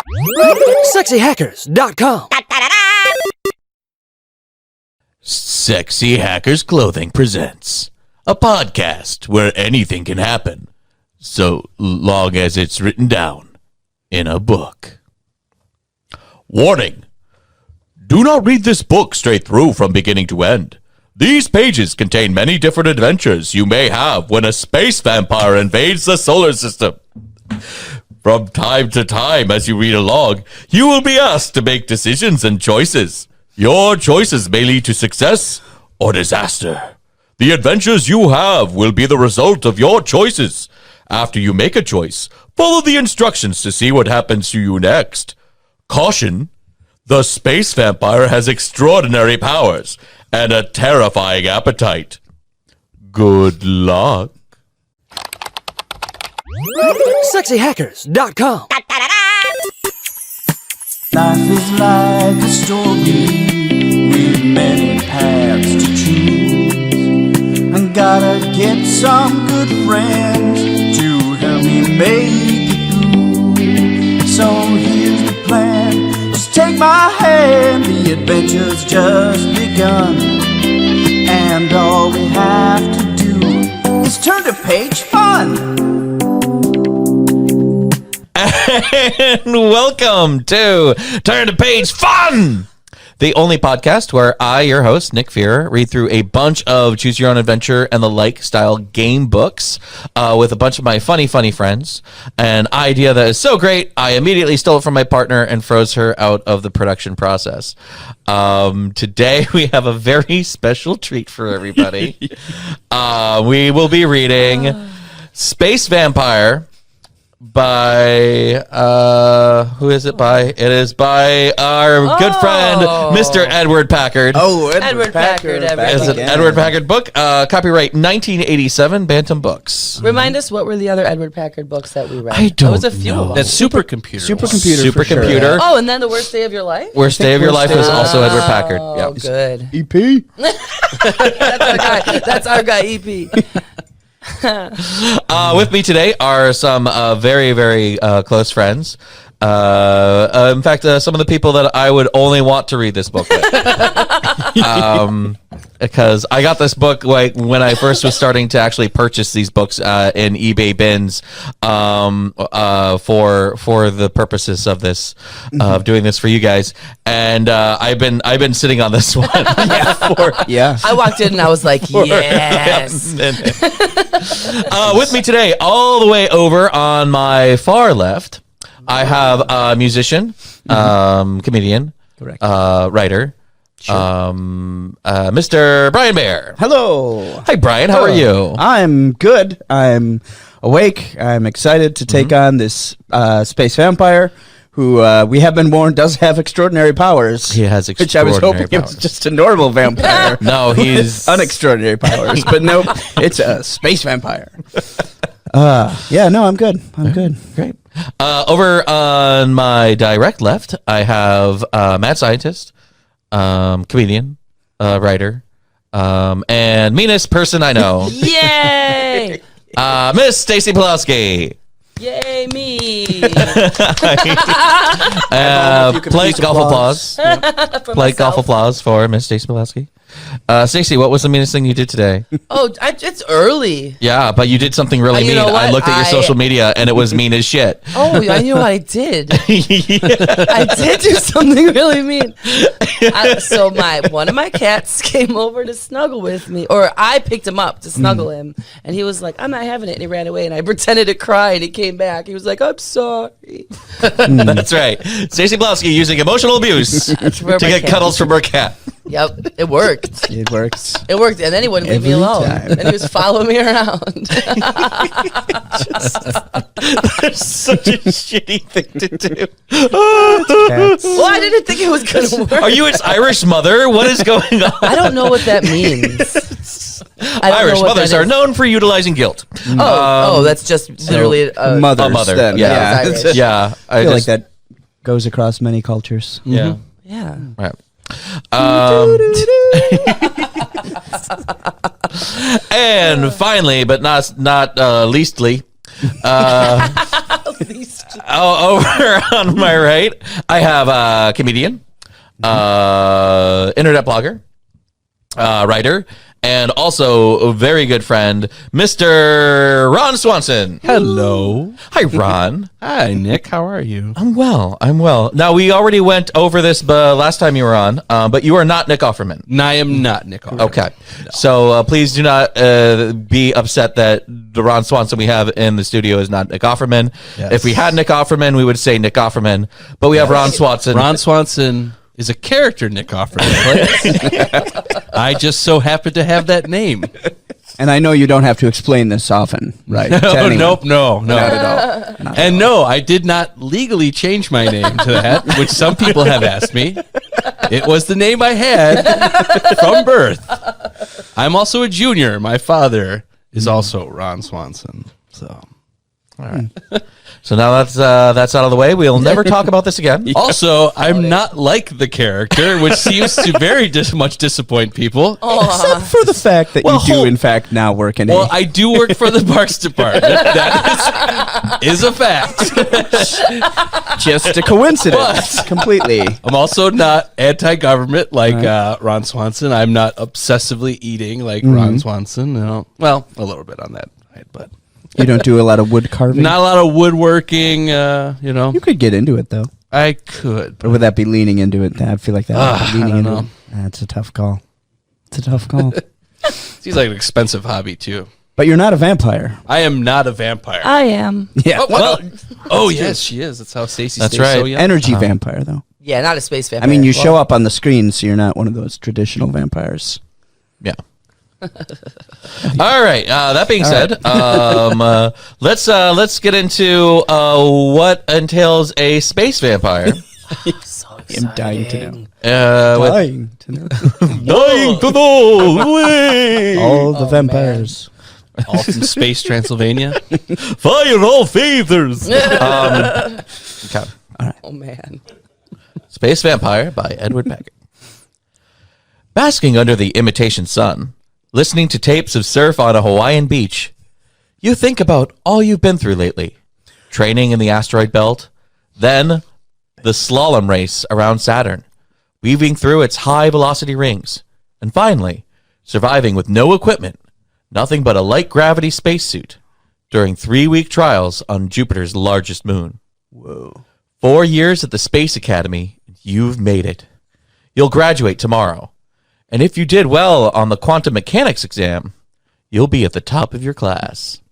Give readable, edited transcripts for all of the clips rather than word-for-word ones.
SexyHackers.com. Sexy Hackers Clothing presents a podcast where anything can happen, so long as it's written down in a book. Warning! Do not read this book straight through from beginning to end. These pages contain many different adventures you may have when a space vampire invades the solar system. From time to time, as you read along, you will be asked to make decisions and choices. Your choices may lead to success or disaster. The adventures you have will be the result of your choices. After you make a choice, follow the instructions to see what happens to you next. Caution: the space vampire has extraordinary powers and a terrifying appetite. Good luck. SexyHackers.com. Life is like a story with many paths to choose. I gotta get some good friends to help me make it through. So here's the plan, just take my hand, the adventure's just begun. And all we have to do is turn to page fun. And welcome to Turn to Page Fun, the only podcast where I, your host, Nick Fear, read through a bunch of Choose Your Own Adventure and the like style game books with a bunch of my funny friends. An idea that is so great, I immediately stole it from my partner and froze her out of the production process. Today, we have a very special treat for everybody. We will be reading Space Vampire by who is it by? It is by our good friend Mr. Edward Packard. Edward Packard. It's an Edward Packard book. Copyright 1987, Bantam Books. Remind us, what were the other Edward Packard books that we read? I don't There was a few know. of them. That's Supercomputer. Supercomputer. Oh, and then The Worst Day of Your Life? Worst Day of Your Life is also Edward Packard. Oh, Yep. good. EP. That's our guy, EP. With me today are some very close friends. In fact, some of the people that I would only want to read this book with. Because I got this book like when I first was starting to actually purchase these books in eBay bins for the purposes of this of doing this for you guys, and I've been sitting on this one. I walked in and I was like, yes. With me today, all the way over on my far left, I have a musician, comedian, writer, Mr. Brian Bear. Hello. Hi, Brian. How are you? I'm good. I'm awake. I'm excited to take on this space vampire who we have been warned does have extraordinary powers. He has which I was extraordinary hoping it powers. was just a normal vampire. No, he's unextraordinary powers. But nope, it's a space vampire. I'm good. I'm good. great. Over on my direct left, I have mad scientist, comedian, writer, and meanest person I know, Yay! Miss Stacy Pawloski. Yay, me. Play golf applause. Play golf applause for Miss Stacy Pawloski. Stacy, what was the meanest thing you did today? Oh, it's early. Yeah, but you did something really You mean. know what? I looked at your social media and it was mean as shit. Oh, I knew what I did. I did do something really mean. So one of my cats came over to snuggle with me, or I picked him up to snuggle him, and he was like, "I'm not having it," and he ran away, and I pretended to cry, and he came back. He was like, "I'm sorry." That's right. Stacy Pawloski using emotional abuse to where my get cat- cuddles from her cat. Yep, it worked. It works. It worked, and then he wouldn't leave me Every alone. time. And he was following me around. That's such a shitty thing to do. Well, I didn't think it was going to work. Are you its Irish mother? What is going on? I don't know what that means. I don't Irish know what mothers that are is. known for utilizing guilt. That's just literally Mothers. a mother. Then, Yeah. It's Irish. Yeah. I feel like that goes across many cultures. Yeah. Yeah. Right. And finally, but not leastly, These two. Over on my right, I have a comedian, internet blogger, writer, and also a very good friend, Mr. Ron Swanson. Hello. Hi, Ron. Hi, Nick. How are you? I'm well. Now, we already went over this last time you were on, but you are not Nick Offerman. No, I am not Nick. Offerman. Okay. No. So please do not be upset that the Ron Swanson we have in the studio is not Nick Offerman. Yes. If we had Nick Offerman, we would say Nick Offerman, but we have Ron Swanson. Ron Swanson is a character Nick Offerman plays. I just so happen to have that name. And I know you don't have to explain this often, right? No, nope, no. Not at all. And no, I did not legally change my name to that, which some people have asked me. It was the name I had from birth. I'm also a junior. My father is also Ron Swanson. So, all right. So now that's out of the way. We'll never talk about this again. Also, I'm not like the character, which seems to very much disappoint people. Except for the fact that you do, in fact, now work in I do work for the Parks Department. That is a fact. just a coincidence, completely. I'm also not anti-government like Ron Swanson. I'm not obsessively eating like Ron Swanson. No. Well, a little bit on that, right? But you don't do a lot of wood carving? not a lot of woodworking, you know. You could get into it, though. I could. Or would that be leaning into it? I feel like that. Leaning I don't into know. it. That's a tough call. It's a tough call. Seems like an expensive hobby, too. But you're not a vampire. I am not a vampire. I am. Yeah. Yes, she is. That's how Stacy That's stays right. so young. Energy vampire, though. Yeah, not a space vampire. I mean, you show up on the screen, so you're not one of those traditional vampires. Yeah. All right. That being said, let's get into what entails a space vampire. So I'm dying to know. Dying Dying to know. to know. All the vampires. All from Space Transylvania. Fire all feathers. Okay. Oh man. Space Vampire by Edward Packard. Basking under the imitation sun, listening to tapes of surf on a Hawaiian beach, you think about all you've been through lately. Training in the asteroid belt, then the slalom race around Saturn, weaving through its high-velocity rings, and finally, surviving with no equipment, nothing but a light gravity spacesuit, during 3-week trials on Jupiter's largest moon. Whoa. 4 years at the Space Academy, you've made it. You'll graduate tomorrow. And if you did well on the quantum mechanics exam, you'll be at the top of your class.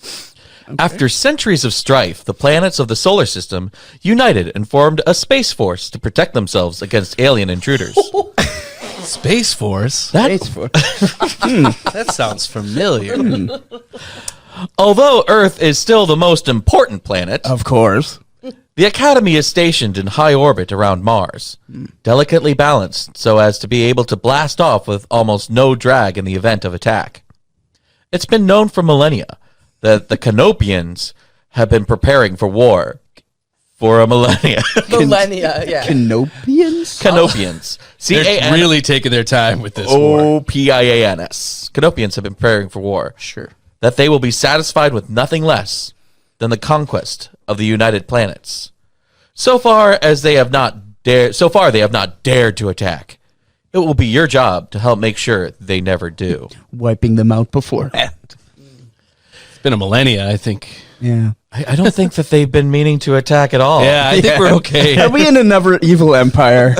Okay. After centuries of strife, the planets of the solar system united and formed a space force to protect themselves against alien intruders. Space Force? Space Force. That sounds familiar. Although Earth is still the most important planet, Of course. the Academy is stationed in high orbit around Mars, delicately balanced so as to be able to blast off with almost no drag in the event of attack. It's been known for millennia that the Canopians have been preparing for war for a millennia. Millennia, yeah. Canopians? Canopians. They're really taking their time with this war. Opians. Canopians have been preparing for war. Sure. That they will be satisfied with nothing less than the conquest of the United Planets. So far they have not dared to attack. It will be your job to help make sure they never do. Wiping them out beforehand. It's been a millennia, I think. Yeah. I don't think that they've been meaning to attack at all. Yeah, I think we're okay. Are we in another evil empire?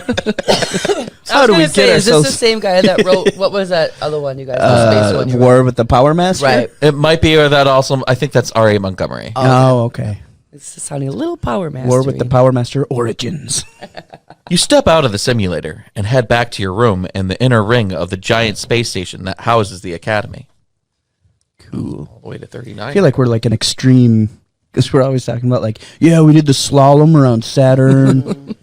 How do we get Is this ourselves the same guy that wrote, what was that other one you guys, the space one you wrote? War with the Power Master? Right. It might be, or that also, I think that's R.A. Montgomery. Oh, okay. This is sounding a little Power Master. War with the Power Master Origins. You step out of the simulator and head back to your room in the inner ring of the giant space station that houses the Academy. Cool. All the way to 39. I feel like we're like an extreme, because we're always talking about like, yeah, we did the slalom around Saturn.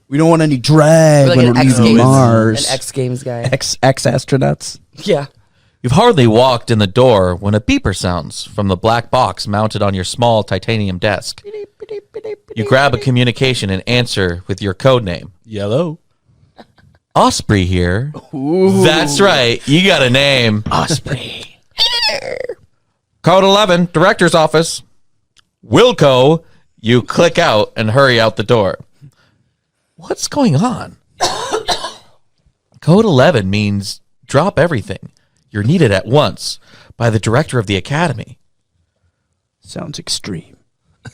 We don't want any drag Like when an we're X leaving Games, Mars. an X Games guy. X astronauts. Yeah. You've hardly walked in the door when a beeper sounds from the black box mounted on your small titanium desk. You grab a communication and answer with your code name. Yellow. Osprey here. Ooh. That's right. You got a name. Osprey. Code 11, director's office. Wilco, you click out and hurry out the door. What's going on? Code 11 means drop everything. You're needed at once by the director of the academy. Sounds extreme.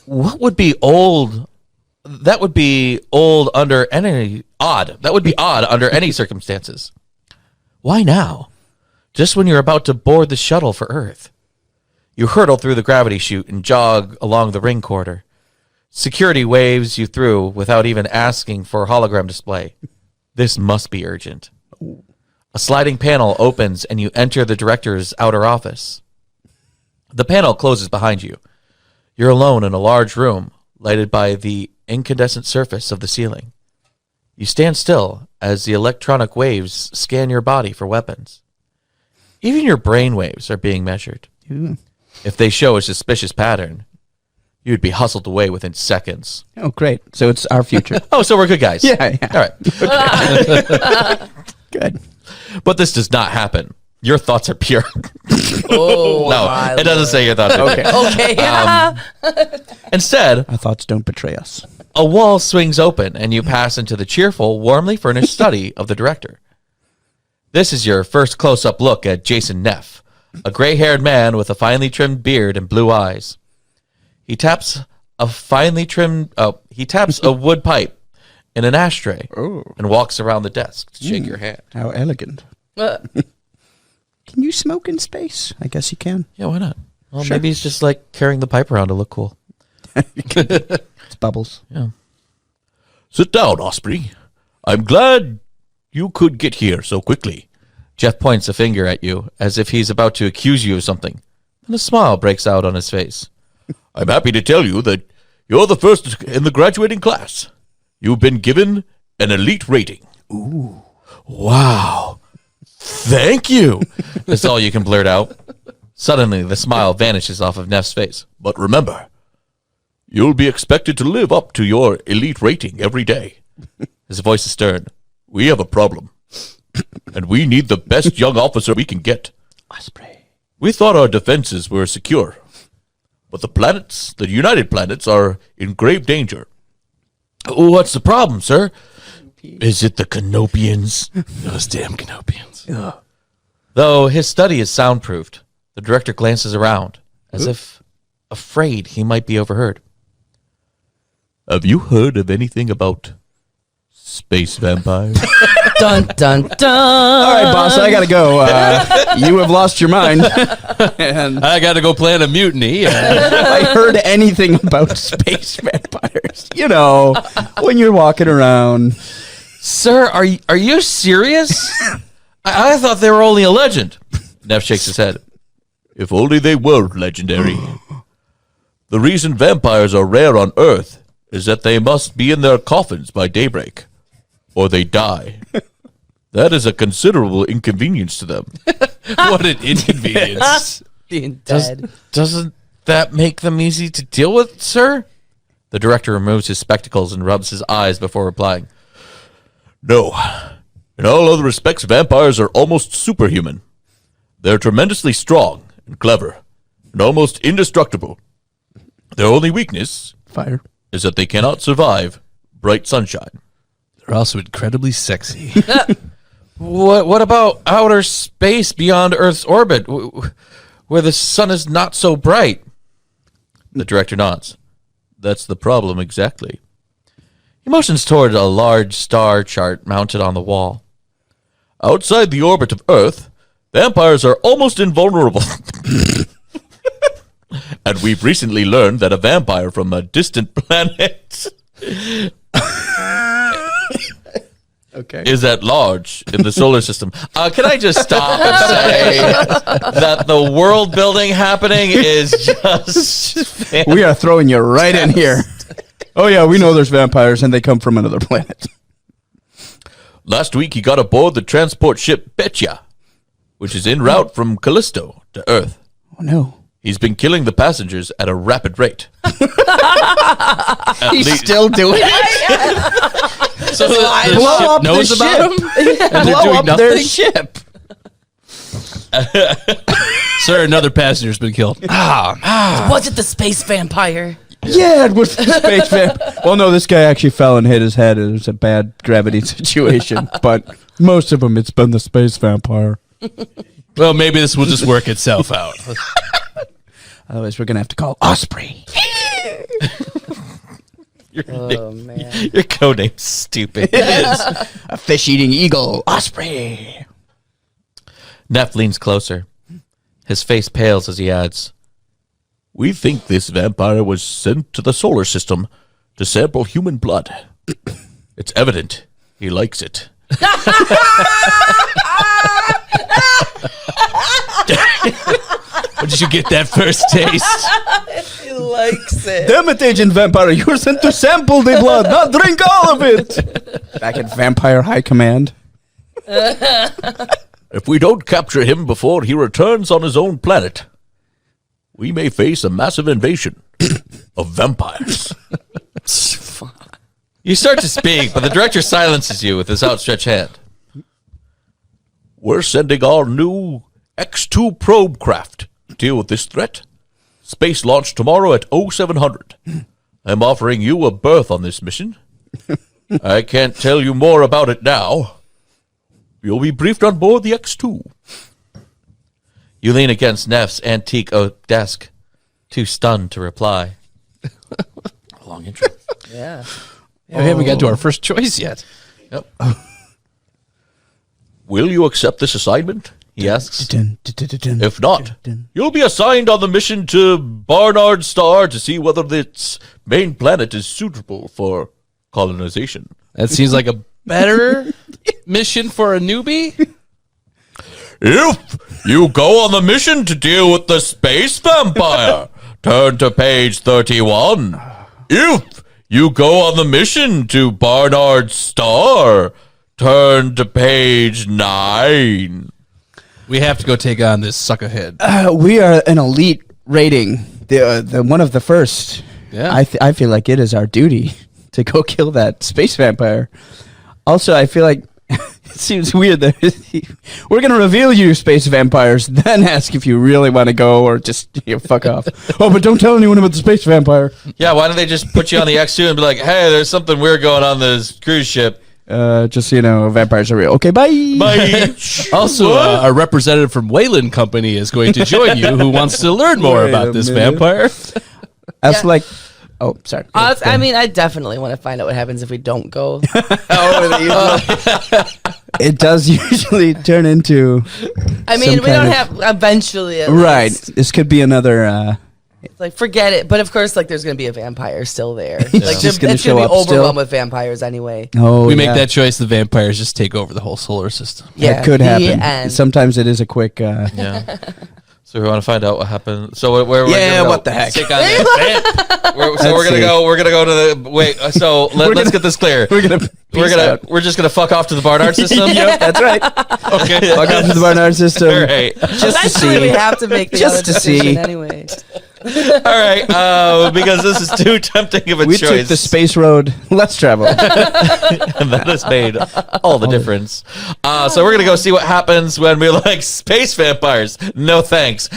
What would be old? That would be old under any odd. That would be odd under any circumstances. Why now? Just when you're about to board the shuttle for Earth. You hurtle through the gravity chute and jog along the ring corridor. Security waves you through without even asking for a hologram display. This must be urgent. A sliding panel opens and you enter the director's outer office. The panel closes behind you. You're alone in a large room, lighted by the incandescent surface of the ceiling. You stand still as the electronic waves scan your body for weapons. Even your brain waves are being measured. Ooh. If they show a suspicious pattern, you'd be hustled away within seconds. Oh, great. So it's our future. Oh, so we're good guys. Yeah. All right. Good. But this does not happen. Your thoughts are pure. Oh, No, it doesn't say your thoughts are pure. Okay. Instead, Our thoughts don't betray us. a wall swings open and you pass into the cheerful, warmly furnished study of the director. This is your first close-up look at Jason Neff, a gray-haired man with a finely trimmed beard and blue eyes. He taps a wood pipe in an ashtray and walks around the desk to shake your hand. How elegant. Can you smoke in space? I guess you can. Yeah, why not? Well, Sure. maybe he's just like carrying the pipe around to look cool. It's bubbles. Yeah. Sit down, Osprey. I'm glad you could get here so quickly. Jeff points a finger at you as if he's about to accuse you of something, and a smile breaks out on his face. I'm happy to tell you that you're the first in the graduating class. You've been given an elite rating. Ooh. Wow. Thank you. That's all you can blurt out. Suddenly, the smile vanishes off of Neff's face. But remember, you'll be expected to live up to your elite rating every day. His voice is stern. We have a problem, and we need the best young officer we can get. Osprey. We thought our defenses were secure, but the United Planets, are in grave danger. What's the problem, sir? Is it the Canopians? Those damn Canopians. Though his study is soundproofed, the director glances around, as if afraid he might be overheard. Have you heard of anything about space vampires? Dun, dun, dun. All right, boss, I got to go. You have lost your mind. And I got to go plan a mutiny. if I heard anything about space vampires, you know, when you're walking around. Sir, are you serious? I thought they were only a legend. Neff shakes his head. If only they were legendary. The reason vampires are rare on Earth is that they must be in their coffins by daybreak, or they die. That is a considerable inconvenience to them. What an inconvenience. Being dead. Doesn't that make them easy to deal with, sir? The director removes his spectacles and rubs his eyes before replying. No. In all other respects, vampires are almost superhuman. They're tremendously strong and clever, and almost indestructible. Their only weakness Fire. is that they cannot survive bright sunshine. They're also incredibly sexy. What about outer space beyond Earth's orbit, where the sun is not so bright? The director nods. That's the problem exactly. He motions toward a large star chart mounted on the wall. Outside the orbit of Earth, vampires are almost invulnerable. And we've recently learned that a vampire from a distant planet Okay. is at large in the solar system. Can I just stop and say that the world building happening is just We are throwing you right in here. Oh, yeah, we know there's vampires and they come from another planet. Last week he got aboard the transport ship Betya, which is en route from Callisto to Earth. Oh, no. He's been killing the passengers at a rapid rate. He's still doing it. So the Blow ship up knows the about ship. them? And they're Blow doing up their nothing? ship. Sir, another passenger's been killed. Was it the space vampire? Yeah, it was the space vamp. Well, no, this guy actually fell and hit his head. It was a bad gravity situation. But most of them, it's been the space vampire. Well, maybe this will just work itself out. Otherwise, we're going to have to call Osprey. Oh, man. Your codename's stupid. A fish-eating eagle, Osprey. Neff leans closer. His face pales as he adds, We think this vampire was sent to the solar system to sample human blood. It's evident he likes it. When did you get that first taste? He likes it. Damn it, Agent Vampire. You were sent to sample the blood, not drink all of it. Back at Vampire High Command. If we don't capture him before he returns on his own planet, we may face a massive invasion of vampires. You start to speak, but the director silences you with his outstretched hand. We're sending our new X2 probe craft to deal with this threat. Space launch tomorrow at 0700. I'm offering you a berth on this mission. I can't tell you more about it now. You'll be briefed on board the X2. You lean against Neff's antique oak desk, too stunned to reply. Long intro. Yeah. Yeah, we haven't got to our first choice yet. Will you accept this assignment? He asks. If not, you'll be assigned on the mission to Barnard's star to see whether its main planet is suitable for colonization. That seems like a better mission for a newbie. If you go on the mission to deal with the space vampire, turn to page 31. If you go on the mission to Barnard's star, turn to page 9. We have to go take on this suckerhead. We are an elite rating. The one of the first. Yeah. I feel like it is our duty to go kill that space vampire. Also, I feel like it seems weird that we're going to reveal you space vampires, then ask if you really want to go or just fuck off. Oh, but don't tell anyone about the space vampire. Yeah, why don't they just put you on the X2 and be like, hey, there's something weird going on this cruise ship. Just so you know, vampires are real. Okay, bye. Bye. Also, a representative from Wayland Company is going to join you who wants to learn more Wait about a this minute. vampire. That's Yeah. like, oh, sorry. I mean, I definitely want to find out what happens if we don't go. It does usually turn into I mean, some we don't kind have eventually. At right. least. This could be another. Like, forget it. But of course, like, there's going to be a vampire still there. Like, just it's gonna going to show be up still? overrun with vampires anyway. Oh, We yeah. make that choice, the vampires just take over the whole solar system. That could the happen. end. Sometimes it is a quick. Yeah. So we want to find out what happened. So where Yeah, gonna what the heck? Take on that vamp. We're gonna go. We're gonna go to the wait. So let's get this clear. We're gonna. We're just gonna fuck off to the Barnard system. Yep, that's right. Okay. Fuck off to the Barnard system. All right. Just to Eventually, we see. have to make the Just other to decision see. anyway. All right. Because this is too tempting of a We choice. took the space road less traveled. and that has made all the difference. So we're gonna go see what happens when we like space vampires. No thanks.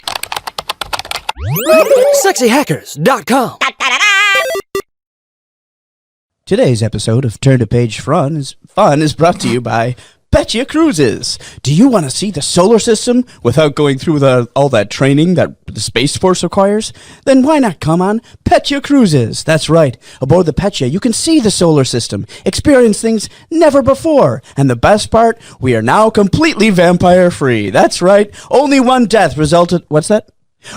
SexyHackers.com. Today's episode of Turn to Page Fun is brought to you by Petya Cruises. Do you want to see the solar system without going through all that training that the Space Force requires? Then why not come on Petya Cruises? That's right. Aboard the Petya, you can see the solar system, experience things never before. And the best part, we are now completely vampire-free. That's right. Only one death resulted... What's that?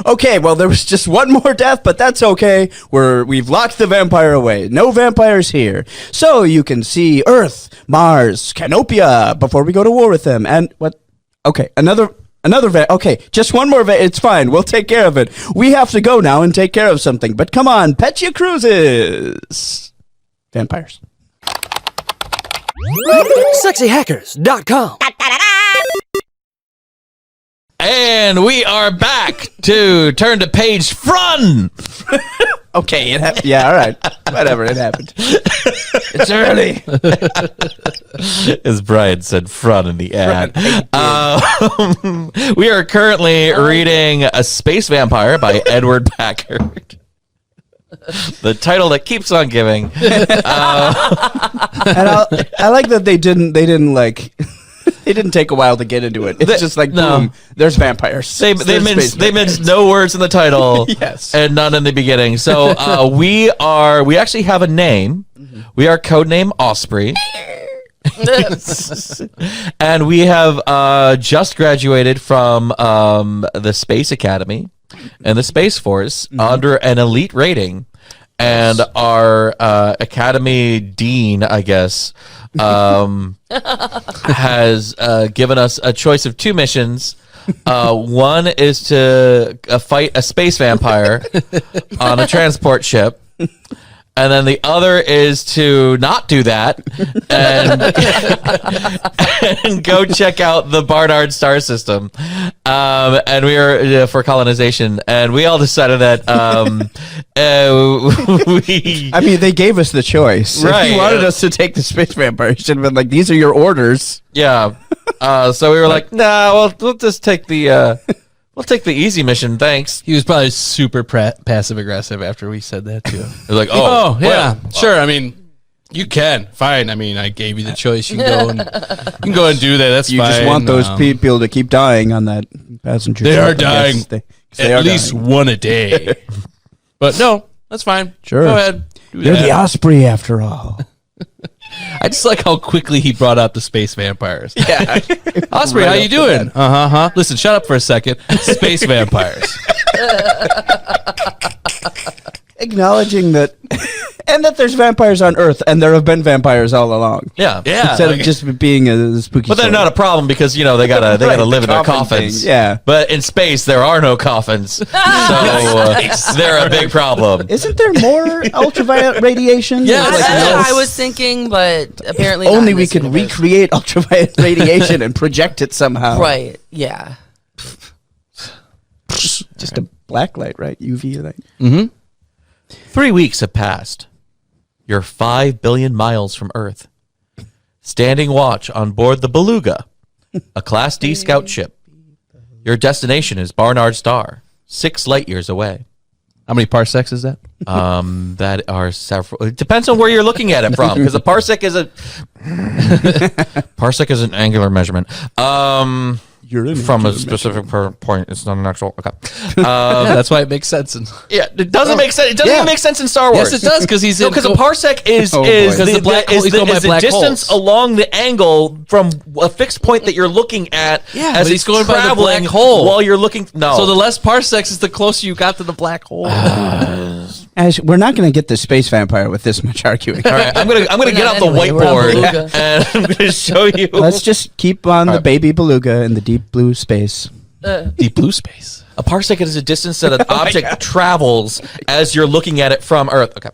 Okay, well, there was just one more death, but that's okay. We've locked the vampire away. No vampires here. So you can see Earth, Mars, Canopia before we go to war with them. And what? Okay, another okay, just one more it's fine. We'll take care of it. We have to go now and take care of something. But come on, Petya Cruises. Vampires. SexyHackers.com. And we are back to Turn to Page Fun. Okay, it happened. Yeah, all right. Whatever, it happened. It's early. As Brian said, front in the ad. We are currently reading A Space Vampire by Edward Packard. The title that keeps on giving. And I like that they didn't like. It didn't take a while to get into it. It's just like, boom, there's vampires. They minced no words in the title, Yes. and none in the beginning. So we actually have a name. We are codename Osprey, and we have just graduated from the Space Academy and the Space Force under an elite rating, and our Academy Dean, I guess, has given us a choice of 2 missions. One is to fight a space vampire on a transport ship. And then the other is to not do that and go check out the Barnard's star system. And we are for colonization. And we all decided that I mean, they gave us the choice. Right. If you wanted us to take the space vampire, you should have been like, these are your orders. Yeah. So we were like, nah, we'll just take the easy mission, thanks. He was probably super passive aggressive after we said that too. They're like, Oh, yeah, sure. I mean, you can. Fine. I mean, I gave you the choice. You can go and do that. That's You fine. just want those people to keep dying on that passenger They ship. are dying. They At are least dying. one a day. But no, that's fine. Sure. Go ahead. Do They're that. the Osprey after all. I just like how quickly he brought out the space vampires. Yeah. Osprey, Right how you off the doing? Uh-huh. Listen, shut up for a second. Space vampires. Acknowledging that, and that there's vampires on Earth, and there have been vampires all along. Yeah. Yeah. Instead of just being a spooky. But they're story. not a problem because, they gotta Right, live in the their coffin coffins. thing, yeah. But in space, there are no coffins. So they're a big problem. Isn't there more ultraviolet radiation? Yeah, It's like That's no- what I was thinking, but apparently not only in we this could universe. recreate ultraviolet radiation and project it somehow. Right? Yeah. Just a black light, right? UV light. 3 weeks have passed. You're 5 billion miles from Earth. Standing watch on board the Beluga, a Class D scout ship. Your destination is Barnard's Star, 6 light years away. How many parsecs is that? That are several. It depends on where you're looking at it from, because a parsec is an angular measurement. From a specific point, it's not an actual. Okay. That's why it makes sense. Yeah, it doesn't make sense. It doesn't even make sense in Star Wars. Yes, it does, because he's in. Because a parsec is Oh, boy. is Because the black hole- he's going by is the black distance holes. along the angle from a fixed point that you're looking at. Yeah, as but he's it's going by the traveling black hole. while you're looking. No, So the less parsecs is the closer you got to the black hole. Ash, we're not going to get the space vampire with this much arguing. all right, I'm gonna We're get not out the anyway, we're on whiteboard Beluga. and I'm gonna show you. Let's just keep on the baby beluga in the deep blue space. Deep blue space. A parsec is a distance that an object travels as you're looking at it from Earth. Okay,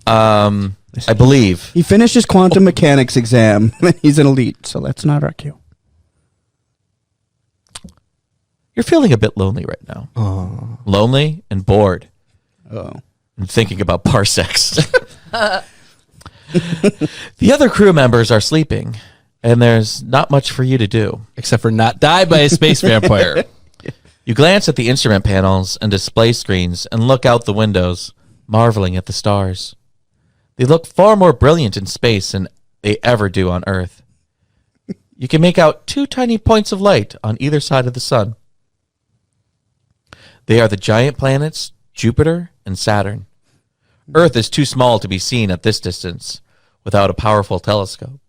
I believe. He finished his quantum mechanics exam. He's an elite, so let's not argue. You're feeling a bit lonely right now. Lonely and bored. Oh. And thinking about parsecs. The other crew members are sleeping, and there's not much for you to do. Except for not die by a space vampire. You glance at the instrument panels and display screens and look out the windows, marveling at the stars. They look far more brilliant in space than they ever do on Earth. You can make out 2 tiny points of light on either side of the sun. They are the giant planets Jupiter and Saturn. Earth is too small to be seen at this distance without a powerful telescope.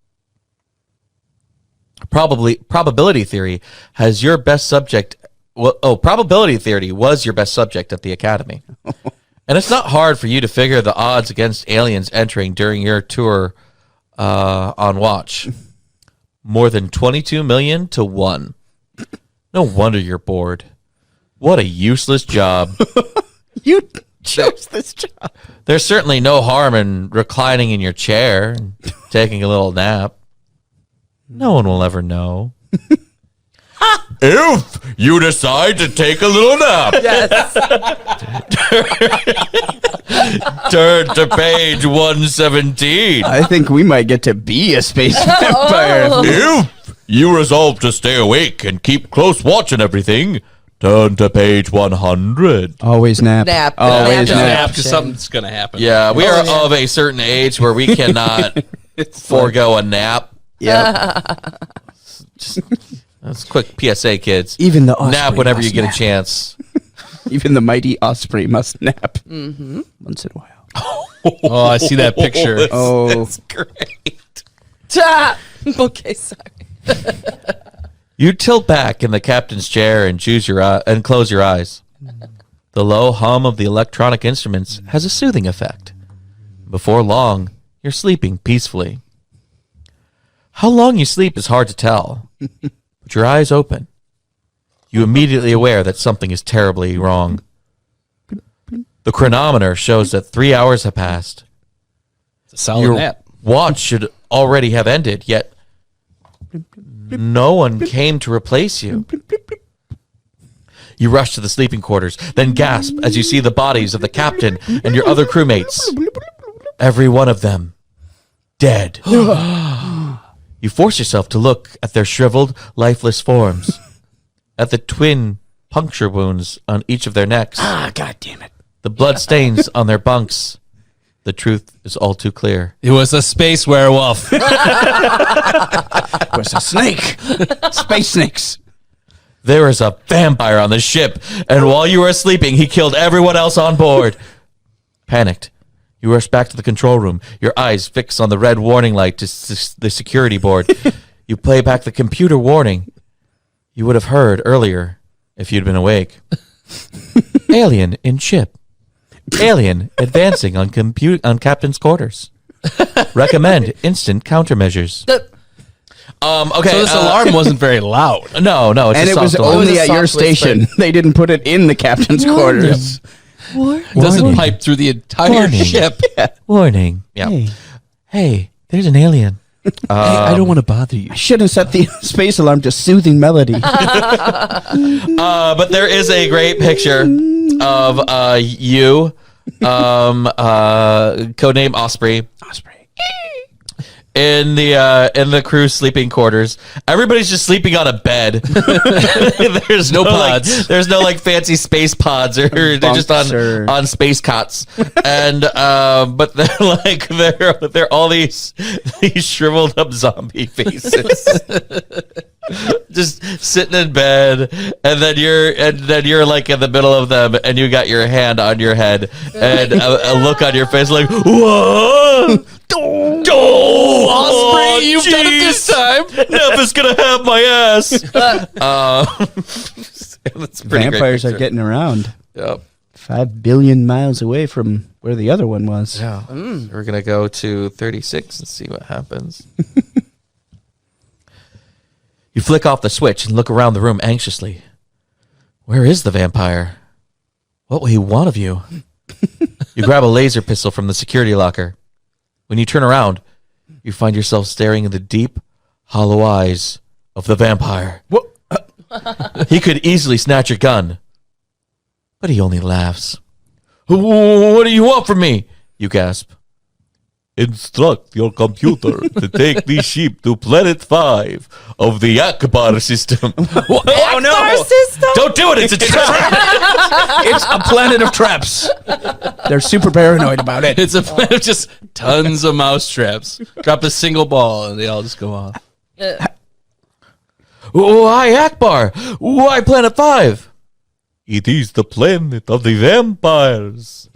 Probability theory has your best subject. Probability theory was your best subject at the Academy. And it's not hard for you to figure the odds against aliens entering during your tour on watch. More than 22 million to 1. No wonder you're bored. What a useless job. You chose this job. There's certainly no harm in reclining in your chair and taking a little nap. No one will ever know. If you decide to take a little nap, Yes. turn to page 117. I think we might get to be a space vampire. If you resolve to stay awake and keep close watch on everything, turn to page 100. Always nap. Nap. Always Nap. nap. Because something's going to happen. Yeah, we are of a certain age where we cannot forego a nap. Yeah. That's a quick PSA, kids. Even the Osprey nap whenever must you get nap. a chance. Even the mighty Osprey must nap once in a while. Oh, I see that picture. Oh, Great. Okay, sorry. You tilt back in the captain's chair and close your eyes. The low hum of the electronic instruments has a soothing effect. Before long, you're sleeping peacefully. How long you sleep is hard to tell, but your eyes open. You immediately aware that something is terribly wrong. The chronometer shows that 3 hours have passed. It's a solid Your nap. watch should already have ended, yet no one came to replace you. You rush to the sleeping quarters, then gasp as you see the bodies of the captain and your other crewmates. Every one of them dead. You force yourself to look at their shriveled, lifeless forms, at the twin puncture wounds on each of their necks, God damn it. the blood stains on their bunks. The truth is all too clear. It was a space werewolf. It was a snake. Space snakes. There is a vampire on the ship, and while you were sleeping, he killed everyone else on board. Panicked, you rush back to the control room, your eyes fixed on the red warning light to the security board. You play back the computer warning you would have heard earlier if you'd been awake. Alien in ship. Alien advancing on captain's quarters. Recommend instant countermeasures. Okay. So this alarm wasn't very loud. No, it's And a it was soft alarm. only It was a at your soft whisper. station. They didn't put it in the captain's quarters. It doesn't pipe through the entire Warning. ship. Warning. Yeah. Hey. Hey, there's an alien. I don't want to bother you. I should have set the space alarm to soothing melody. But there is a great picture of you, codename Osprey, in the crew sleeping quarters. Everybody's just sleeping on a bed. There's no pods. there's no like fancy space pods, or they're just Bunks or- on space cots. And but they're all these shriveled up zombie faces. Just sitting in bed, and then you're like in the middle of them, and you got your hand on your head, and a look on your face like, whoa, Osprey, you've done it this time. Neph's gonna have my ass. That's a pretty great Vampires are picture. getting around. Yep. 5 billion miles away from where the other one was. Yeah. So we're gonna go to 36 and see what happens. You flick off the switch and look around the room anxiously. Where is the vampire? What will he want of you? You grab a laser pistol from the security locker. When you turn around, you find yourself staring in the deep, hollow eyes of the vampire. He could easily snatch your gun, but he only laughs. What do you want from me? You gasp. Instruct your computer to take the ship to Planet 5 of the Akbar system. Oh no! System? Don't do it! It's a trap! It's a planet of traps. They're super paranoid about it. It's a plan of just tons of mouse traps. Drop a single ball and they all just go off. Why Akbar? Why Planet 5? It is the planet of the vampires.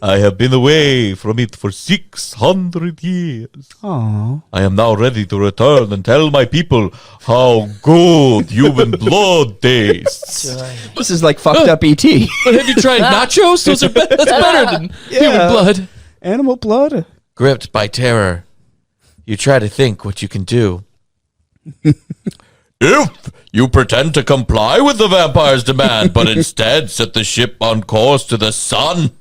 I have been away from it for 600 years. Aww. I am now ready to return and tell my people how good human blood tastes. This is like fucked up ET. But have you tried nachos? Those are that's better than human blood. Animal blood. Gripped by terror, you try to think what you can do. If you pretend to comply with the vampire's demand, but instead set the ship on course to the sun.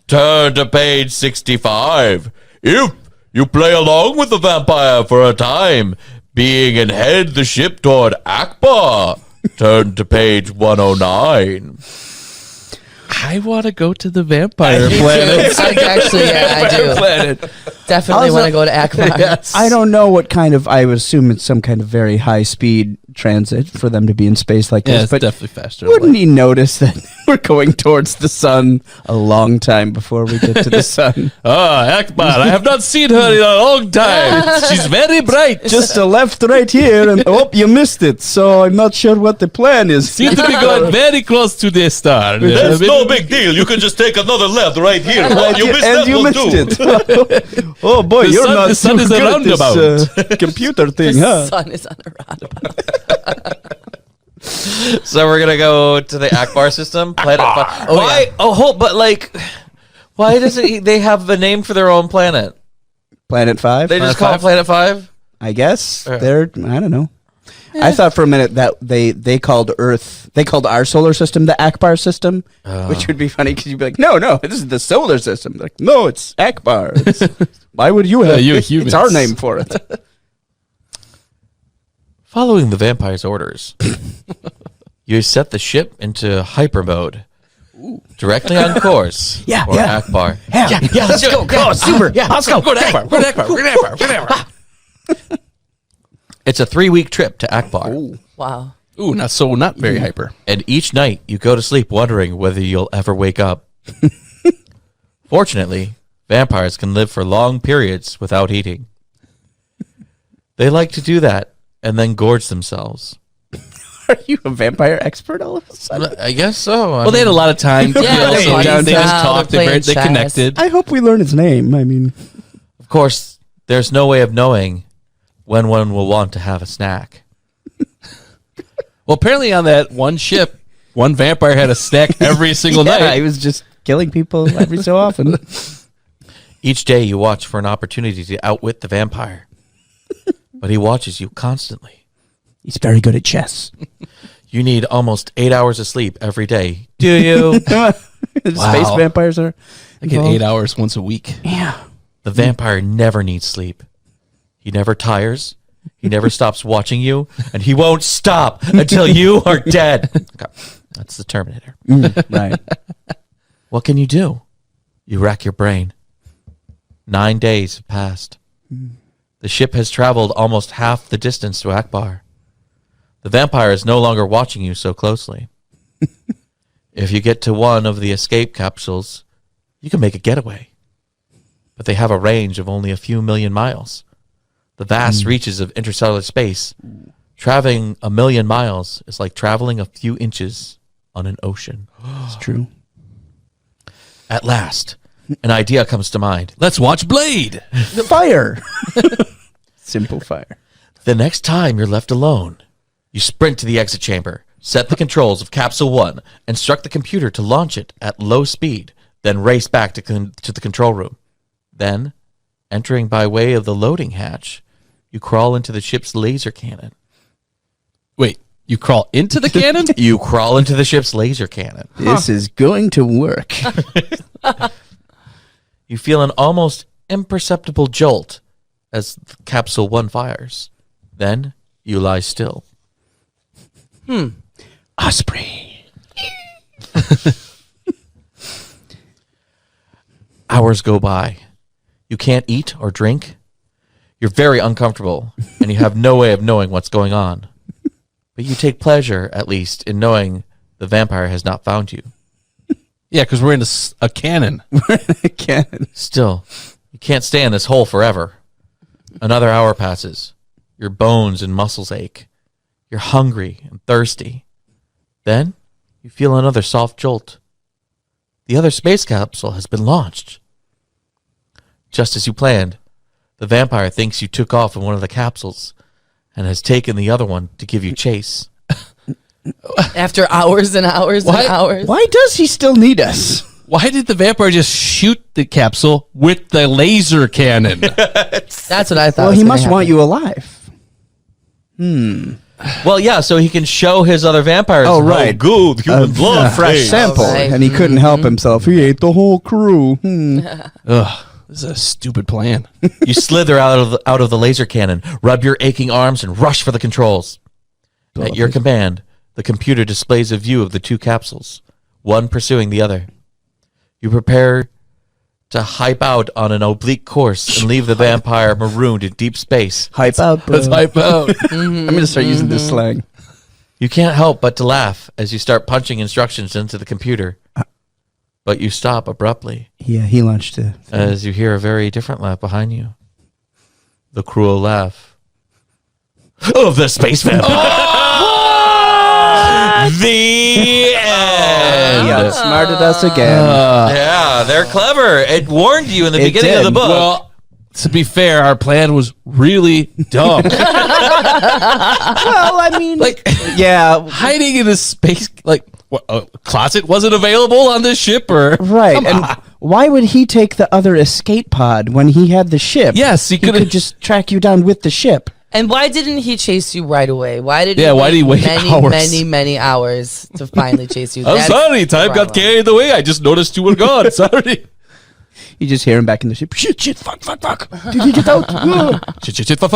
Turn to page 65. If you play along with the vampire for a time, being and head the ship toward Akbar. Turn to page 109. I want to go to the vampire planet. I do. Planet. Definitely Also- want to go to Akbar. I don't know what kind of. I would assume it's some kind of very high speed transit for them to be in space like Yeah, this. it's But definitely faster. wouldn't he notice that we're going towards the sun a long time before we get to the sun? Akbar, I have not seen her in a long time. She's very bright. Just a left right here, and oh, you missed it. So I'm not sure what the plan is. Seem to be going very close to the star. That's no big deal. You can just take another left right here. Right, You missed and that you one missed too. it. Oh boy, The you're sun- not the sun too is a good at this, roundabout. computer thing, The huh? sun is on a roundabout. So we're gonna go to the Akbar system. Planet Five. Why? Oh, hold. But like, why doesn't they have a name for their own planet? Planet 5? They just call it Planet 5. I guess they're. I don't know. I thought for a minute that they called Earth. They called our solar system the Akbar system, which would be funny because you'd be like, no, this is the solar system. Like, no, it's Akbar. Why would you have? you It's humans. our name for it. Following the vampire's orders, you set the ship into hyper mode, directly on course for Akbar. Yeah, let's go. Oh, super. Yeah, let's go. Go to Akbar. Go to Akbar. Go to Akbar. Go to Akbar. It's a 3-week trip to Akbar, Wow. Ooh, not very hyper. and each night you go to sleep wondering whether you'll ever wake up. Fortunately, vampires can live for long periods without eating. They like to do that and then gorge themselves. Are you a vampire expert all of a sudden? I guess so. Well, they had a lot of time to Yeah, kill, they're so playing they just down, talked. they're playing They chess. connected. I hope we learn his name. I mean, Of course, there's no way of knowing when one will want to have a snack. Well, apparently on that one ship, one vampire had a snack every single yeah, night. he was just killing people every so often. Each day you watch for an opportunity to outwit the vampire, but he watches you constantly. He's very good at chess. You need almost 8 hours of sleep every day. Do you? Space vampires are. I get 8 hours once a week. Yeah. The vampire never needs sleep. He never tires. He never stops watching you, and he won't stop until you are dead. Okay. That's the Terminator. Right. What can you do? You rack your brain. 9 days have passed. The ship has traveled almost half the distance to Akbar. The vampire is no longer watching you so closely. If you get to one of the escape capsules, you can make a getaway. But they have a range of only a few million miles. The vast reaches of interstellar space. Traveling 1 million miles is like traveling a few inches on an ocean. It's true. At last, an idea comes to mind. Let's watch Blade. The fire. Simple fire. The next time you're left alone, you sprint to the exit chamber, set the controls of Capsule 1, instruct the computer to launch it at low speed, then race back to the control room. Then, entering by way of the loading hatch, you crawl into the ship's laser cannon. Wait, you crawl into the cannon? You crawl into the ship's laser cannon. This is going to work. You feel an almost imperceptible jolt as Capsule 1 fires. Then, you lie still. Osprey. Hours go by. You can't eat or drink. You're very uncomfortable, and you have no way of knowing what's going on. But you take pleasure, at least, in knowing the vampire has not found you. Yeah, because we're in a cannon. Cannon. Still, you can't stay in this hole forever. Another hour passes. Your bones and muscles ache. You're hungry and thirsty. Then, you feel another soft jolt. The other space capsule has been launched. Just as you planned, the vampire thinks you took off in one of the capsules and has taken the other one to give you chase. After hours and hours and hours. Why does he still need us? Why did the vampire just shoot the capsule with the laser cannon? That's what I thought. Well, was he gonna must happen. want you alive. Well, yeah, so he can show his other vampires Oh, how right. good human blood Fresh tastes. sample. Right. And he couldn't help himself. He ate the whole crew. Ugh. This is a stupid plan. You slither out of the laser cannon, rub your aching arms, and rush for the controls. At your command, the computer displays a view of the two capsules, one pursuing the other. You prepare to hype out on an oblique course and leave the vampire marooned in deep space. Hype out, bro. Let's hype out. I'm going to start using this slang. You can't help but to laugh as you start punching instructions into the computer. But you stop abruptly Yeah, he launched a... as you hear a very different laugh behind you. The cruel laugh of the space vampire. The end. He outsmarted us again. Yeah, they're clever. It warned you in the It beginning of the did. book. Well, to be fair, our plan was really dumb. Well, I mean... Like, yeah, hiding in a space, like, what, a closet wasn't available on this ship, or right. And why would he take the other escape pod when he had the ship? Yes, he could just track you down with the ship. And why didn't he chase you right away? Why did why did he wait many, hours? many hours to finally chase you? I'm That's sorry, time the got problem. carried away. I just noticed you were gone. Sorry. You just hear him back in the ship. Shit, fuck. Did he get out? Ugh. Shit, fuck.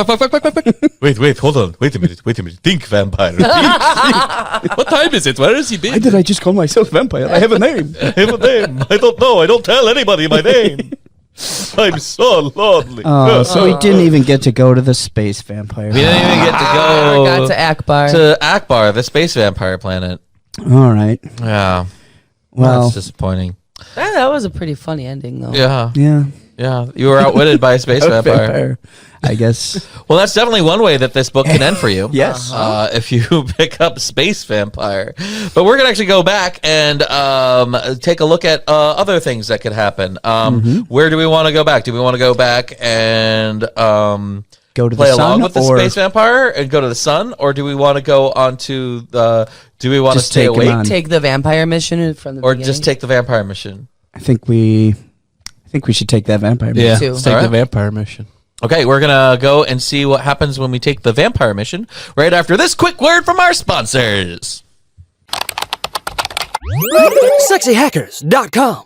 Wait, hold on. Wait a minute. Think, vampire. What time is it? Where has he Why been? did I just call myself vampire? I have a name. I have a name. I don't know. I don't tell anybody my name. I'm so lonely. Oh, so he didn't even get to go to the space vampire. We didn't even get to go Got to Akbar. to Akbar, the space vampire planet. All right. Yeah. Well, That's disappointing. That was a pretty funny ending, though. Yeah. yeah. Yeah. You were outwitted by a space vampire. Vampire, I guess. Well, that's definitely one way that this book can end for you. Yes. If you pick up Space Vampire. But we're going to actually go back and take a look at other things that could happen. Where do we want to go back? Do we want to go back and Go to play the along sun, with the or Space Vampire and go to the sun? Or do we want to go onto the... Do we want to Just stay take him awake? on. Take the vampire mission from the Or beginning. just take the vampire mission? I think we should take that vampire. Yeah, too. let's take All the right. vampire mission. Okay, we're going to go and see what happens when we take the vampire mission right after this quick word from our sponsors. SexyHackers.com.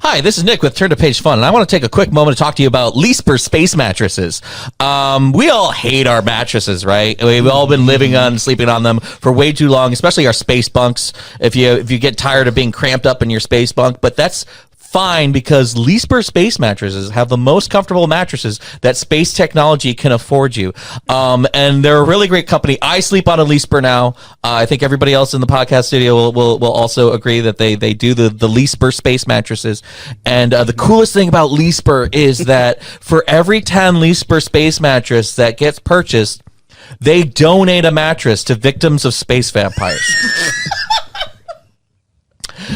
Hi, this is Nick with Turn to Page Fun, and I want to take a quick moment to talk to you about Leesper space mattresses. We all hate our mattresses, right? We've all been living on, sleeping on them for way too long, especially our space bunks. If you get tired of being cramped up in your space bunk, but that's fine because Leesper space mattresses have the most comfortable mattresses that space technology can afford you. And they're a really great company. I sleep on a Leesper now. I think everybody else in the podcast studio will also agree that they do the Leesper space mattresses. And the coolest thing about Leesper is that for every 10 Leesper space mattress that gets purchased, they donate a mattress to victims of space vampires.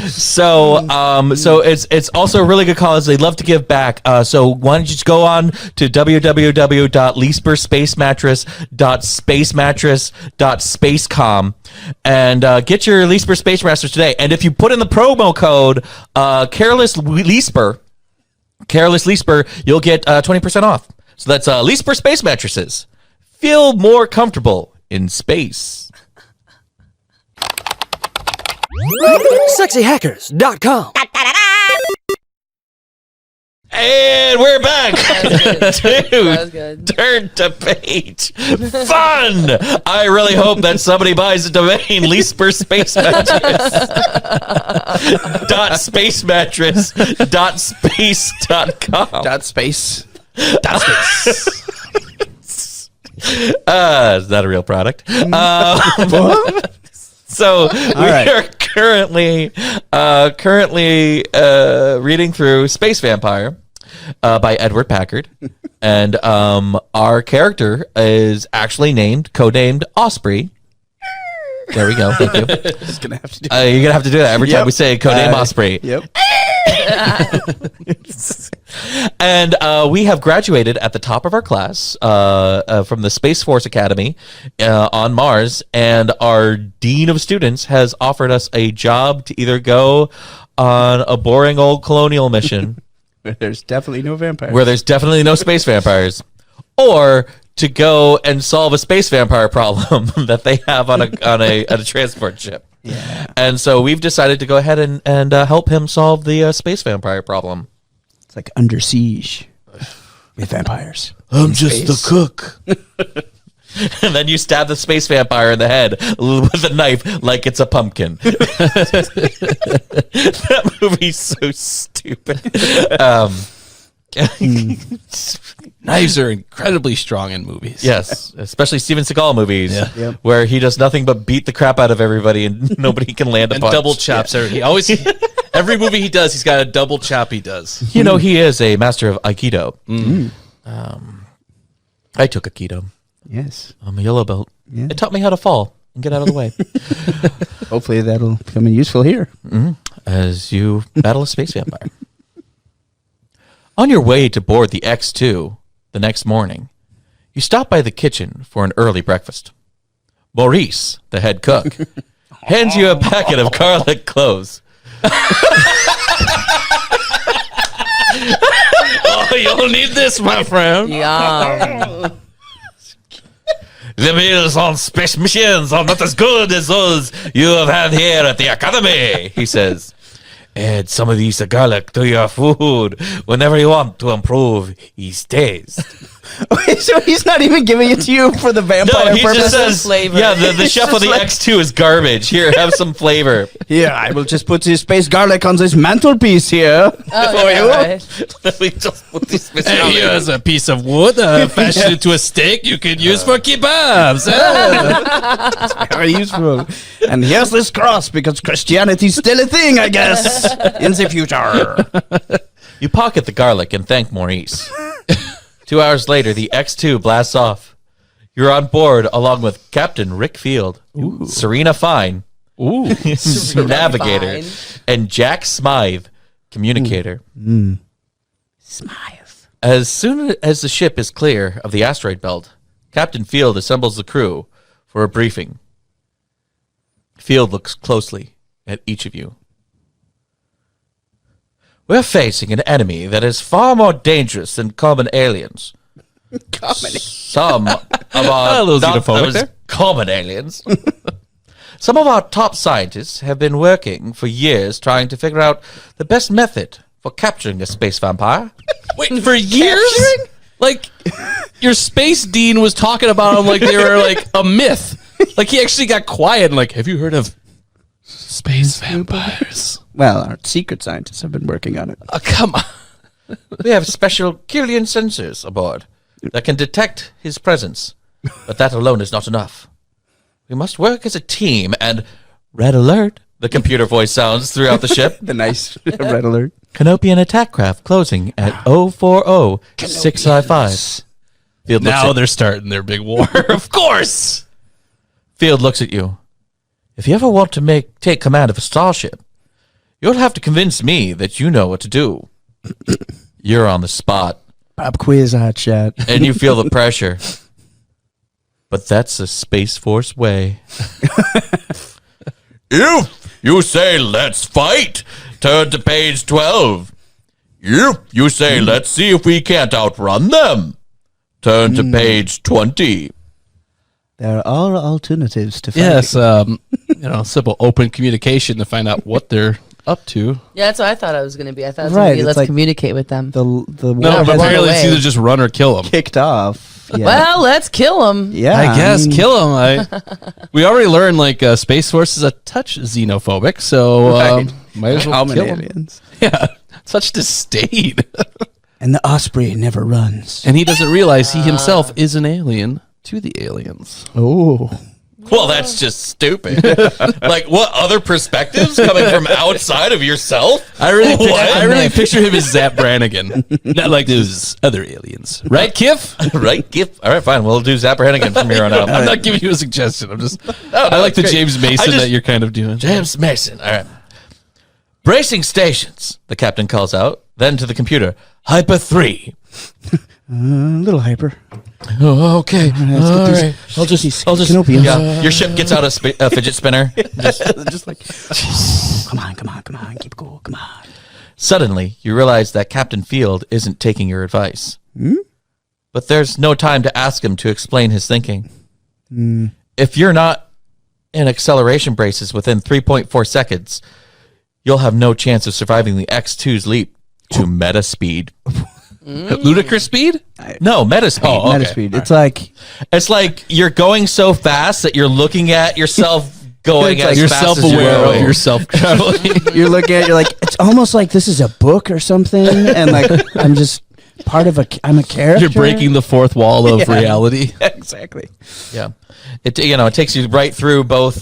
So it's also a really good cause. They love to give back. So why don't you just go on to www.leesperspacematress.spacemattress.spacecom and get your Leesper space mattress today. And if you put in the promo code Careless Leesper, you'll get 20% off. So that's Leesper space mattresses. Feel more comfortable in space. SexyHackers.com. And we're back. That was good. Turn to page. Fun. I really hope that somebody buys a domain, Leesper Space Mattress. .spacemattress.space.com. Space. Is that a real product? So we right. are currently reading through Space Vampire by Edward Packard, and our character is actually codenamed Osprey. There we go. Thank you. Just gonna have to do. You're gonna have to do that every time Yep. we say codename Osprey. Yep. And we have graduated at the top of our class from the Space Force Academy on Mars, and our dean of students has offered us a job to either go on a boring old colonial mission There's definitely no vampire. where there's definitely no space vampires, or to go and solve a space vampire problem that they have on a transport ship. And so we've decided to go ahead and help him solve the space vampire problem. It's like Under Siege with vampires. I'm just the cook. And then you stab the space vampire in the head with a knife like it's a pumpkin. That movie's so stupid. Knives are incredibly strong in movies. Yes, especially Steven Seagal movies, Yep. where he does nothing but beat the crap out of everybody and nobody can land a And punch. double chops. He always, every movie he does, he's got a double chop he does. You know, he is a master of Aikido. I took Aikido. Yes. I'm a yellow belt. Yeah. It taught me how to fall and get out of the way Hopefully that'll come in useful here. as you battle a space vampire. On your way to board the X2 the next morning, you stop by the kitchen for an early breakfast. Maurice, the head cook, hands you a packet of garlic cloves. Oh, you'll need this, my friend. Yum. The meals on space missions are not as good as those you have had here at the academy, he says. Add some of these garlic to your food whenever you want to improve his taste. Okay, so he's not even giving it to you for the vampire No, he purpose. just says, flavor. yeah, the chef just of the like- X2 is garbage. Here, have some flavor. Here, I will just put this space garlic on this mantelpiece here. Oh, yeah, right. We just put this Hey, here's a piece of wood fashioned into a steak you could use for kebabs. Very useful. And here's this cross because Christianity's still a thing, I guess, in the future. You pocket the garlic and thank Maurice. 2 hours later, the X2 blasts off. You're on board along with Captain Rick Field, Serena Fine, Navigator, Fine. and Jack Smythe, Communicator. Smile. As soon as the ship is clear of the asteroid belt, Captain Field assembles the crew for a briefing. Field looks closely at each of you. We're facing an enemy that is far more dangerous than common aliens. Some of our A little not xenophobic those there. common aliens. Some of our top scientists have been working for years trying to figure out the best method for capturing a space vampire. Wait, for years? Like, your space dean was talking about them like they were like a myth. Like, he actually got quiet and like, have you heard of space vampires? Well, our secret scientists have been working on it. Oh, come on. We have special Killian sensors aboard that can detect his presence, but that alone is not enough. We must work as a team and red alert, the computer voice sounds throughout the ship. The nice red alert. Canopian attack craft closing at 040655. Field looks Now at, they're starting their big war. Of course. Field looks at you. If you ever want to take command of a starship, you'll have to convince me that you know what to do. You're on the spot, Pop quiz, hot shot. and you feel the pressure. But that's the Space Force way. If you say let's fight, turn to page 12. If you say let's see if we can't outrun them, turn to page 20. There are alternatives to fighting. Yes, simple open communication to find out what they're up to. Yeah, that's what I thought I was going to be. I thought it was Right, going to be it's let's like communicate with them. The No, war but has apparently it's away. either just run or kill them. kicked off. Yeah. Well, let's kill them. yeah, I guess mean, kill them. We already learned like Space Force is a touch xenophobic, so Right. might as well Common kill 'em. aliens. Yeah, such disdain. And the Osprey never runs. And he doesn't realize he himself is an alien to the aliens. Oh. Well, that's just stupid. Like, what other perspectives coming from outside of yourself? I really picture him as Zap Brannigan, not like those other aliens, right, Kiff? Right, Gip. All right, fine. We'll do Zap Brannigan from here on out. I'm not giving you a suggestion. I'm just. I like the great. James Mason that you're kind of doing. James Mason. All right. Bracing stations, the captain calls out. Then to the computer. Hyper 3. A little hyper. Oh, okay. All these- right. I'll just. Canopians. Yeah. Your ship gets out a fidget spinner. Just like, come on, keep cool, come on. Suddenly, you realize that Captain Field isn't taking your advice. But there's no time to ask him to explain his thinking. If you're not and acceleration braces within 3.4 seconds, you'll have no chance of surviving the X2's leap to meta speed. Ludicrous speed? No, meta speed. Oh, okay. Metaspeed. It's like you're going so fast that you're looking at yourself going It's as like You're fast as self-aware you're of going. yourself traveling. you're looking at it, you're like, it's almost like this is a book or something, and like I'm just I'm a character. You're breaking the fourth wall of reality. Exactly. Yeah, it takes you right through both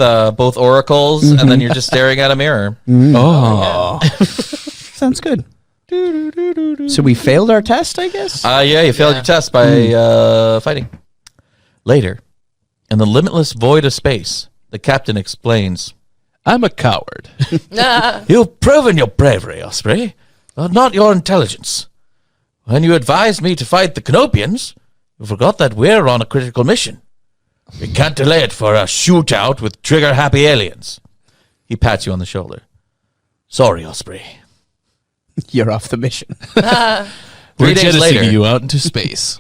oracles, and then you're just staring at a mirror. Oh. Sounds good. So we failed our test, I guess. Yeah, you failed your test by fighting. Later, in the limitless void of space, the captain explains, I'm a coward. You've proven your bravery, Osprey, but not your intelligence. When you advised me to fight the Canopians, you forgot that we're on a critical mission. We can't delay it for a shootout with trigger-happy aliens. he pats you on the shoulder. Sorry, Osprey. You're off the mission. 3 We're days jettisoning later, you out into space.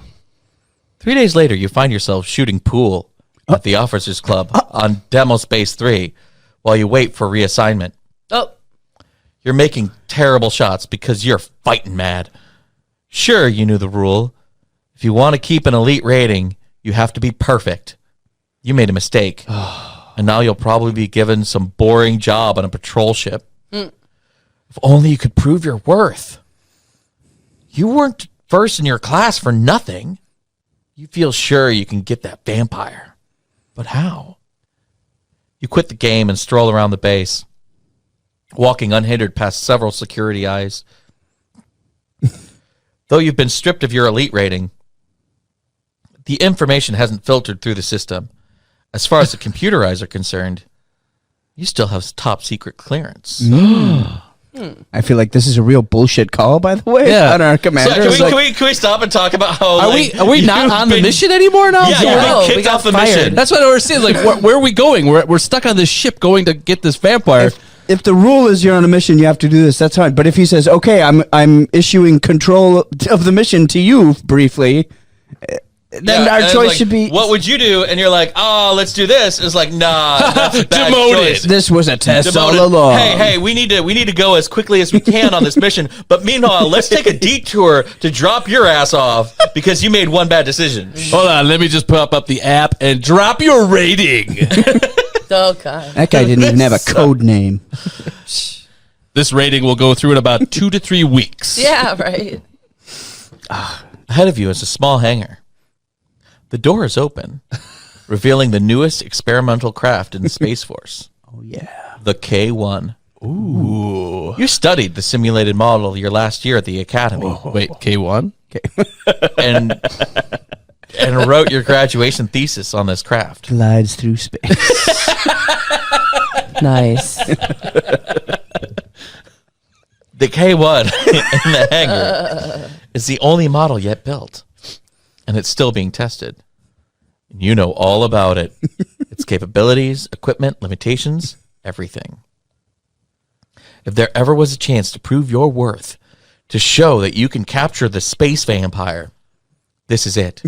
3 days later, you find yourself shooting pool at the Officers Club on Demo Space 3 while you wait for reassignment. Oh, You're making terrible shots because you're fighting mad. Sure, you knew the rule. If you want to keep an elite rating, you have to be perfect. You made a mistake. And now you'll probably be given some boring job on a patrol ship. If only you could prove your worth. You weren't first in your class for nothing. You feel sure you can get that vampire. But how? You quit the game and stroll around the base, walking unhindered past several security eyes. Though you've been stripped of your elite rating, the information hasn't filtered through the system. As far as the computer eyes are concerned, you still have top secret clearance. I feel like this is a real bullshit call, by the way. Yeah. On our commander. So can we stop and talk about how Are we not on the mission anymore now? Yeah, No, you're we being kicked got off the fired. mission. That's what I was saying. Like, where are we going? We're stuck on this ship going to get this vampire. If the rule is you're on a mission, you have to do this. That's fine. But if he says, "Okay, I'm issuing control of the mission to you briefly," then Yeah, our and it's choice like, should be. what would you do? And you're like, oh, let's do this. It's like, nah, that's a bad Demoted. choice. This was a test Demoted. all along. Hey, we need to go as quickly as we can on this mission. But meanwhile, let's take a detour to drop your ass off because you made one bad decision. Hold on, let me just pop up the app and drop your rating. oh God. That guy didn't even have a code name. This rating will go through in about 2 to 3 weeks. Yeah, right. Ahead of you is a small hangar. The door is open, revealing the newest experimental craft in the Space Force. Oh yeah. The K-1. Ooh. You studied the simulated model your last year at the academy. Wait, K1? and wrote your graduation thesis on this craft. Glides through space. Nice. The K-1 in the hangar is the only model yet built, and it's still being tested. And you know all about it. Its capabilities, equipment, limitations, everything. If there ever was a chance to prove your worth, to show that you can capture the space vampire, this is it.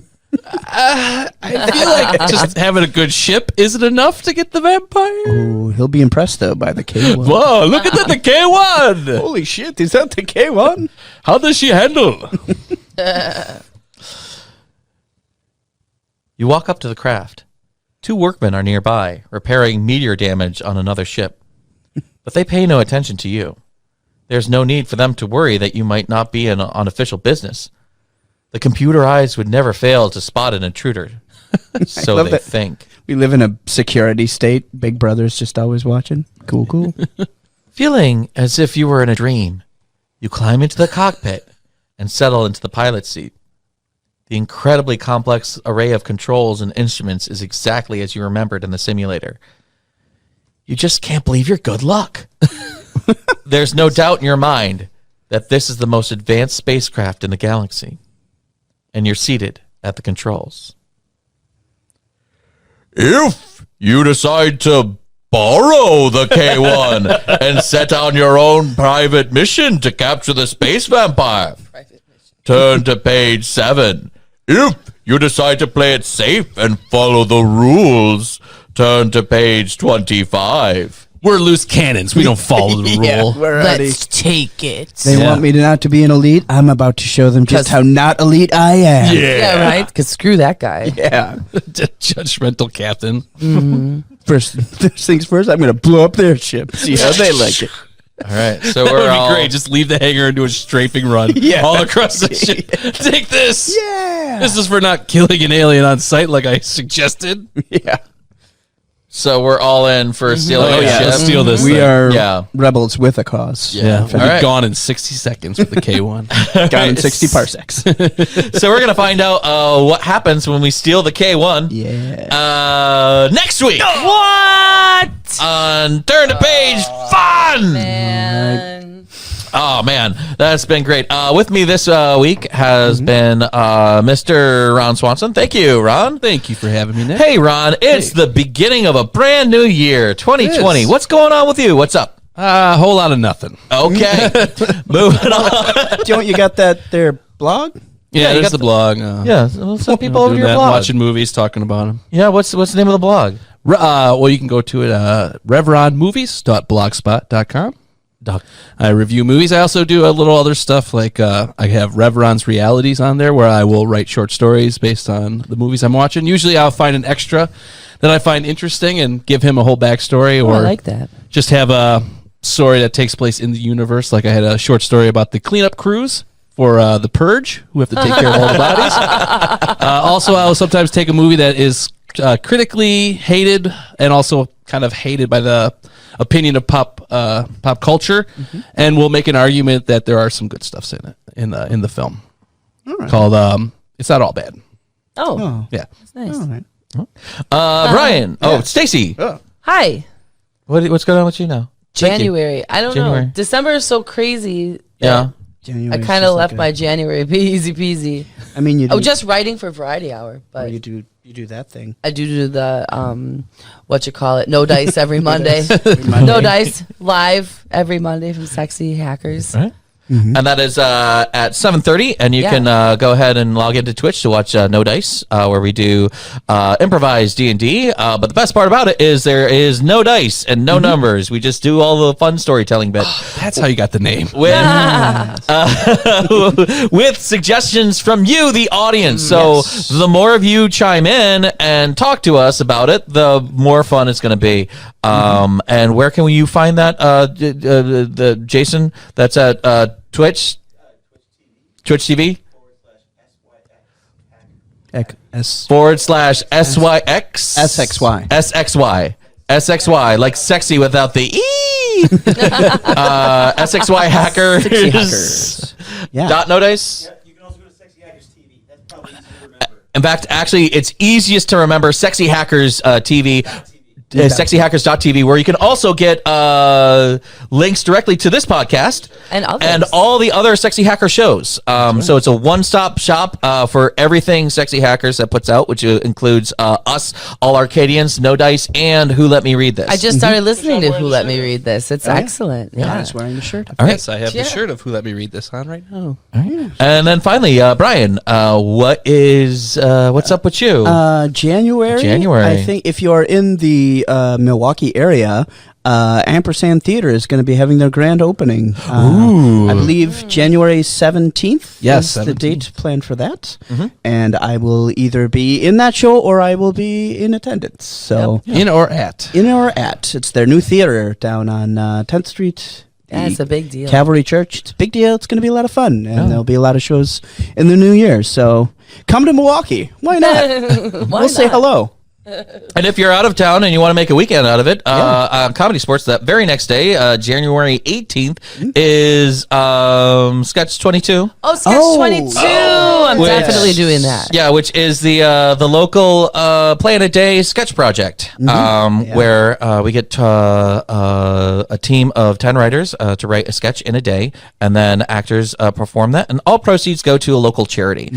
I feel like just having a good ship isn't enough to get the vampire. Oh, he'll be impressed though by the K1. Whoa, look at that, the K1. Holy shit! Is that the K1? How does she handle? You walk up to the craft. 2 workmen are nearby, repairing meteor damage on another ship. But they pay no attention to you. There's no need for them to worry that you might not be on official business. The computer eyes would never fail to spot an intruder. So love they that. think. We live in a security state. Big Brother's just always watching. Cool, cool. Feeling as if you were in a dream, you climb into the cockpit and settle into the pilot's seat. The incredibly complex array of controls and instruments is exactly as you remembered in the simulator. You just can't believe your good luck. There's no doubt in your mind that this is the most advanced spacecraft in the galaxy. And you're seated at the controls. If you decide to borrow the K1 and set on your own private mission to capture the space vampire, turn to page 7. If you decide to play it safe and follow the rules, Turn to page 25. We're loose cannons. We don't follow the rule. We're already. Let's take it. They Yeah. want me to not to be an elite. I'm about to show them just 'Cause- how not elite I am. Yeah, right? Because screw that guy. Yeah. Judgmental captain. First things first, I'm going to blow up their ship. See how they like it. All right, so That we're would all be great. Just leave the hangar and do a strafing run all across the ship. Take this. Yeah. This is for not killing an alien on sight like I suggested. Yeah. so we're all in for stealing Oh, a yeah. ship. Let's steal this We thing. are Yeah. rebels with a cause. Yeah. We'll be right. gone in 60 seconds with the K1. Gone in 60 parsecs. So we're gonna find out what happens when we steal the K1. Yeah. Next week What? on Turn to Page Fun. Man. Oh man, that's been great. With me this week has been Mr. Ron Swanson. Thank you, Ron. Thank you for having me, Nick. Hey, Ron. It's the beginning of a brand new year, 2020. It is. What's going on with you? What's up? A whole lot of nothing. Okay, moving on. Don't you got that there blog? Yeah, you there's got the blog. Yeah, well, some people over doing your that, blog. watching movies, talking about them. Yeah, what's the name of the blog? Well, you can go to it, revronmovies.blogspot.com. I review movies. I also do a little other stuff like I have Revron's Realities on there where I will write short stories based on the movies I'm watching. Usually I'll find an extra that I find interesting and give him a whole backstory or I like that. just have a story that takes place in the universe. Like I had a short story about the cleanup crews for The Purge, who have to take care of all the bodies. Also, I will sometimes take a movie that is critically hated and also kind of hated by the opinion of pop culture, and we'll make an argument that there are some good stuffs in it in the film called "It's Not All Bad." Oh, Yeah, that's nice. All right. Brian. Oh, Stacy. Hi. What's going on with you now? Thank you. January. I don't January. know. December is so crazy. Yeah. I January's kind just of left like my January be easy peasy. I mean, you do, Oh, just writing for Variety Hour, but you do that thing. I do the what you call it, no dice every Monday. Monday. No dice live every Monday from Sexy Hackers. Right. And that is at 7:30, and you Yeah. can go ahead and log into Twitch to watch No Dice, where we do improvised D&D. But the best part about it is there is no dice and no numbers. We just do all the fun storytelling bit that's how you got the name. with suggestions from you, the audience. So the more of you chime in and talk to us about it, the more fun it's going to be. And where can you find that? The Jason, that's at Twitch TV S /SYX SXY. SXY, like sexy without the E. SXY hackers. Hackers. Yeah. Dot no dice. You can also go to Sexy Hackers TV. That's probably easy to remember. In fact, actually, it's easiest to remember Sexy Hackers TV. Sexyhackers.tv, where you can also get links directly to this podcast And others. and all the other Sexy Hacker shows. So it's a one-stop shop for everything Sexy Hackers that puts out, which includes us, All Arcadians, No Dice, and Who Let Me Read This. I just started listening to Who Let Me Read This. It's excellent. Yeah, Yeah. I was wearing the shirt. all right. Yes, I have Yeah. the shirt of Who Let Me Read This on right now. And then finally, Brian, what's up with you? January. January. I think if you're in the Milwaukee area, Ampersand Theater is going to be having their grand opening. I believe January 17th Yes, is the 17th. date planned for that. And I will either be in that show or I will be in attendance. So In or at. in or at. It's their new theater down on 10th Street. Yeah, it's a big deal. Cavalry Church. It's a big deal. It's going to be a lot of fun. And there'll be a lot of shows in the new year. So come to Milwaukee. Why not? We'll say hello. And if you're out of town and you want to make a weekend out of it, Comedy Sports that very next day, January 18th, is Sketch 22. Oh, Sketch 22. I'm Which- definitely doing that. Yeah, which is the local Play in a Day sketch project, where we get a team of 10 writers to write a sketch in a day, and then actors perform that, and all proceeds go to a local charity.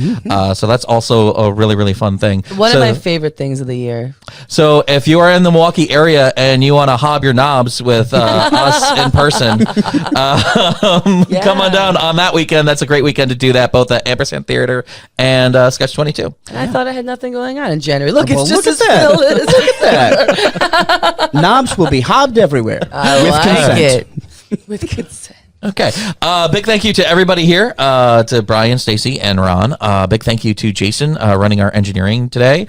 So that's also a really, really fun thing. One So- of my favorite things of the year. here. So if you are in the Milwaukee area and you want to hob your knobs with us in person, come on down on that weekend. That's a great weekend to do that, both at Ampersand Theater and Sketch 22. And I thought I had nothing going on in January. Look, Well, it's just look as at that. Phil is. Look at that. Knobs will be hobbed everywhere. I with like consent. it. With consent. Okay. Big thank you to everybody here, to Brian, Stacy, and Ron. Big thank you to Jason, running our engineering today,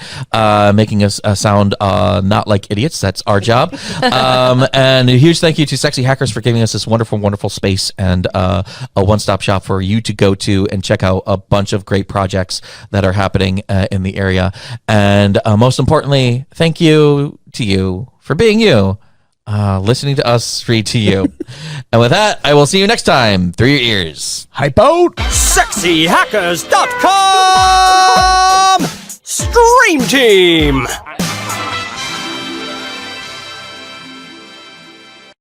making us sound not like idiots. That's our job. And a huge thank you to Sexy Hackers for giving us this wonderful, wonderful space and a one-stop shop for you to go to and check out a bunch of great projects that are happening in the area. And most importantly, thank you to you for being you. Listening to us read to you. And with that, I will see you next time through your ears. Hype out. SexyHackers.com! Stream Team!